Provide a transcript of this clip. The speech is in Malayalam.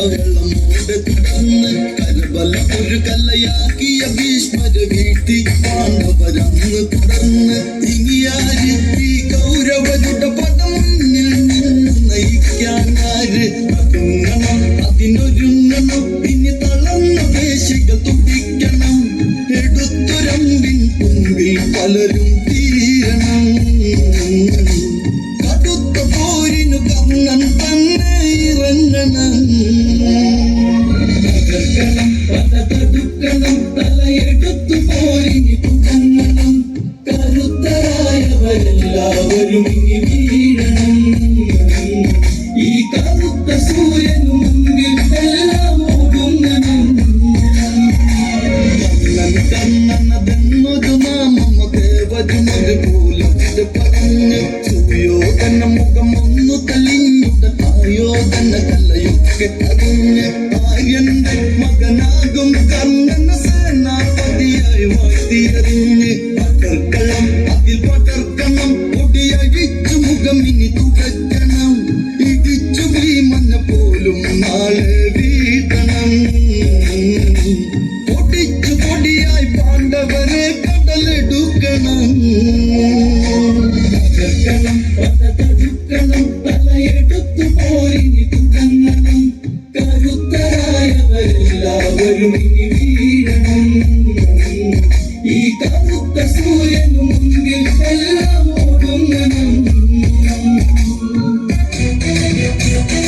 വെള്ളമോട് തുടർന്ന് കരബല ഒരു കല്ലയാക്കിയ ഭീഷ്മര വീട്ടി പാണ്ഡവരന്ന് തുടർന്ന് ഇനിയാര് ഈ കൗരവരുടെ പടം മുന്നിൽ നിന്ന് നയിക്കാൻ ആര് അതുങ്ങണം അതിനൊരുങ്ങണം ഇനി തളർന്ന പേശികൾ തുടിക്കണം എടുത്തുരമ്പിൻ തുമ്പിൽ പലരും തീരണം കടുത്ത പോരിനു കണ്ണൻ തന്നെ ഇറങ്ങണം തകർക്കണം പല തടുക്കണം തലയെടുത്തു പോരിന് തുടങ്ങണം കരുത്തരായവരെല്ലാവരും ഇനി വീഴണം ഈ കറുത്ത സൂര്യനു മുമ്പിൽ എല്ലാം ഒടുങ്ങണം കണ്ണനതെന്നൊരു നാമം ദേവജുമൊരു പോലും പറഞ്ഞ് സുയോധന മുഖം ഒന്നു തെളിഞ്ഞുട ആയോധന കലയൊക്കെ അറിഞ്ഞ് ആര്യന്റെ മകനാകും കർണന സേനാപതിയായി വാഴ്ത്തിയറിഞ്ഞ് പകർക്കണം അതിൽ പകർക്കണം ഒടിയഴിച്ചു മുഖം ഇനി തുടയ്ക്കണം ഇടിച്ചു ഭീമന പോലും നാളെ വീട്ടണം പൊടിച്ചു പൊടിയായി പാണ്ഡവരെ കടലെടുക്കണം തകർക്കണം പതടുക്കണം തലയെടുത്തു പോരിനി തുടങ്ങണം കരുത്തരായവരെല്ലാവരും ഇനി വീഴണം